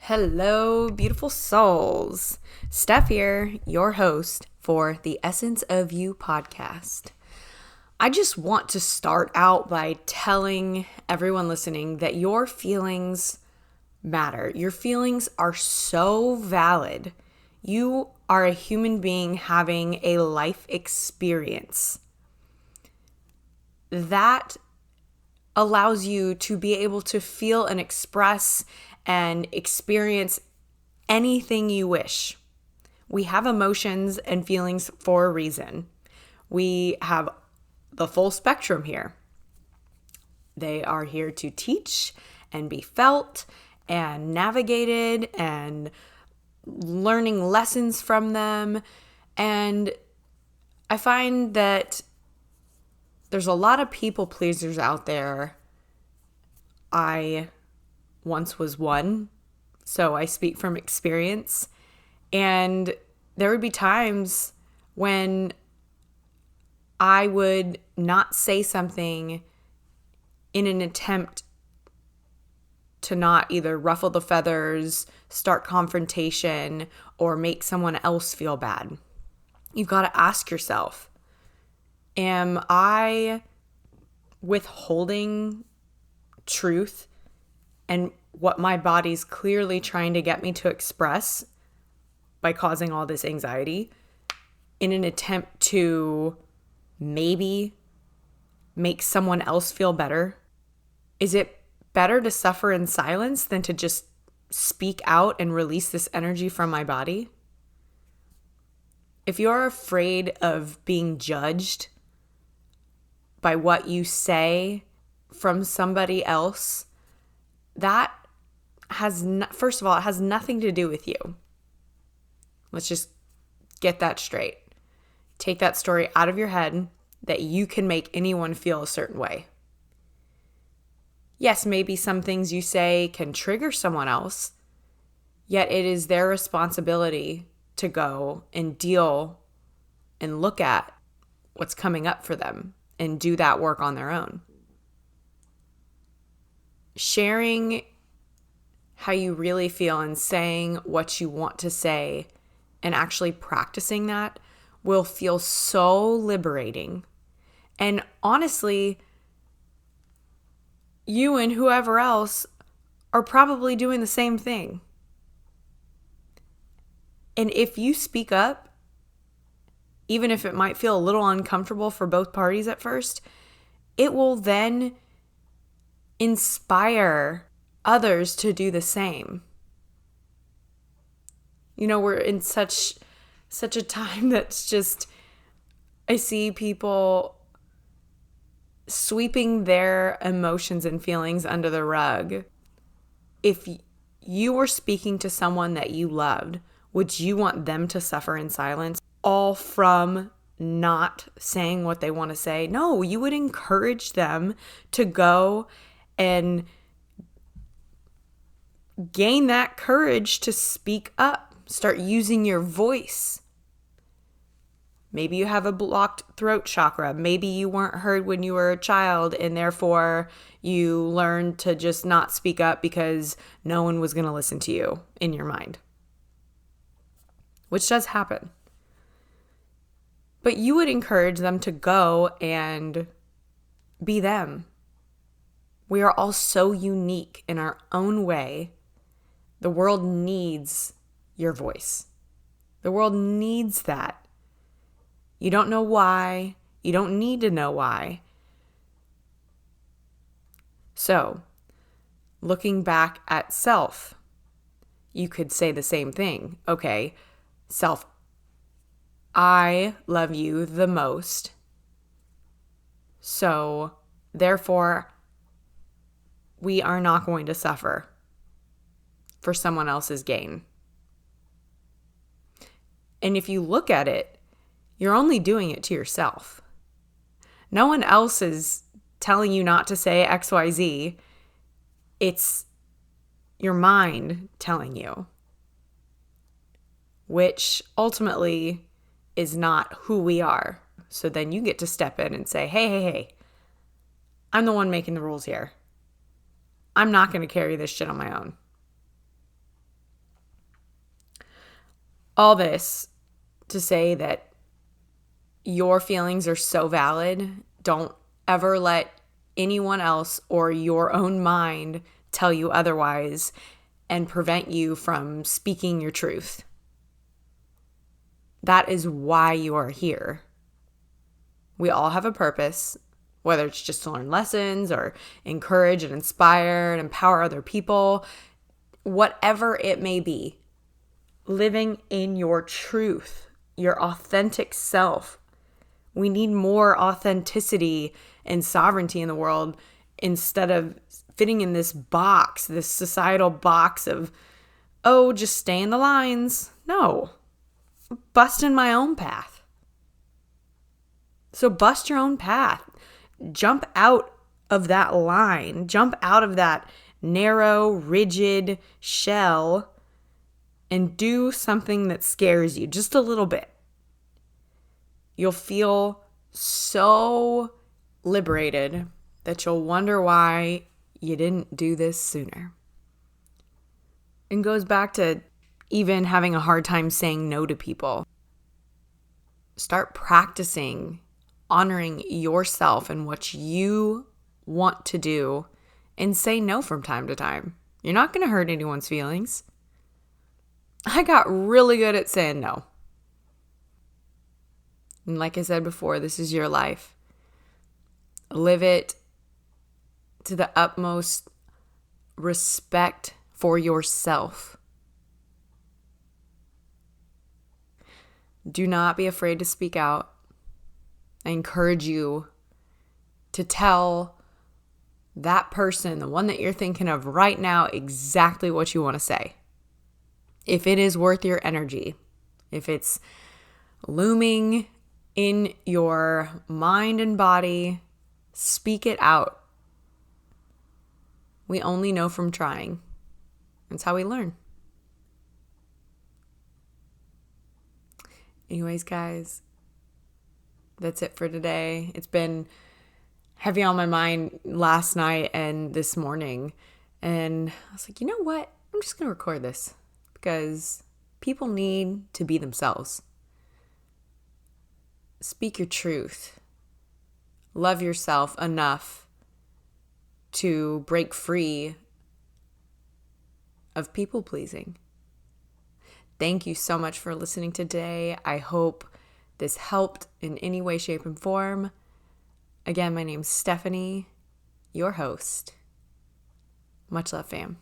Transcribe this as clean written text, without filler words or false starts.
Hello, beautiful souls. Steph here, your host for the Essence of You podcast. I just want to start out by telling everyone listening that your feelings matter. Your feelings are so valid. You are a human being having a life experience. That allows you to be able to feel and express and experience anything you wish. We have emotions and feelings for a reason. We have the full spectrum here. They are here to teach and be felt and navigated and learning lessons from them. And I find that there's a lot of people pleasers out there. I once was one, so I speak from experience. And there would be times when I would not say something in an attempt to not either ruffle the feathers, start confrontation, or make someone else feel bad. You've got to ask yourself, am I withholding truth and what my body's clearly trying to get me to express by causing all this anxiety in an attempt to maybe make someone else feel better? Is it better to suffer in silence than to just speak out and release this energy from my body? If you're afraid of being judged by what you say from somebody else, that first of all, it has nothing to do with you. Let's just get that straight. Take that story out of your head that you can make anyone feel a certain way. Yes, maybe some things you say can trigger someone else, yet it is their responsibility to go and deal and look at what's coming up for them and do that work on their own. Sharing how you really feel and saying what you want to say and actually practicing that will feel so liberating. And honestly, you and whoever else are probably doing the same thing. And if you speak up, even if it might feel a little uncomfortable for both parties at first, it will then inspire others to do the same. You know, we're in such a time that's just, I see people sweeping their emotions and feelings under the rug. If you were speaking to someone that you loved, would you want them to suffer in silence, all from not saying what they want to say? No, you would encourage them to go and gain that courage to speak up. Start using your voice. Maybe you have a blocked throat chakra. Maybe you weren't heard when you were a child and therefore you learned to just not speak up because no one was going to listen to you in your mind, which does happen. But you would encourage them to go and be them. We are all so unique in our own way. The world needs your voice. The world needs that. You don't know why. You don't need to know why. So, looking back at self, you could say the same thing. Okay, self, I love you the most. So, therefore, we are not going to suffer for someone else's gain. And if you look at it, you're only doing it to yourself. No one else is telling you not to say XYZ. It's your mind telling you, which ultimately is not who we are. So then you get to step in and say, hey, I'm the one making the rules here. I'm not going to carry this shit on my own. All this to say that your feelings are so valid. Don't ever let anyone else or your own mind tell you otherwise and prevent you from speaking your truth. That is why you are here. We all have a purpose, whether it's just to learn lessons or encourage and inspire and empower other people, whatever it may be. Living in your truth, your authentic self. We need more authenticity and sovereignty in the world instead of fitting in this box, this societal box of, oh, just stay in the lines. No, bust in my own path. So bust your own path. Jump out of that line. Jump out of that narrow, rigid shell and do something that scares you just a little bit. You'll feel so liberated that you'll wonder why you didn't do this sooner. It goes back to even having a hard time saying no to people. Start practicing honoring yourself and what you want to do and say no from time to time. You're not going to hurt anyone's feelings. I got really good at saying no. And like I said before, this is your life. Live it to the utmost respect for yourself. Do not be afraid to speak out. I encourage you to tell that person, the one that you're thinking of right now, exactly what you want to say. If it is worth your energy, if it's looming in your mind and body, speak it out. We only know from trying. That's how we learn. Anyways, guys, that's it for today. It's been heavy on my mind last night and this morning. And I was like, you know what? I'm just going to record this because people need to be themselves. Speak your truth. Love yourself enough to break free of people pleasing. Thank you so much for listening today. I hope this helped in any way, shape, and form. Again, my name's Stephanie, your host. Much love, fam.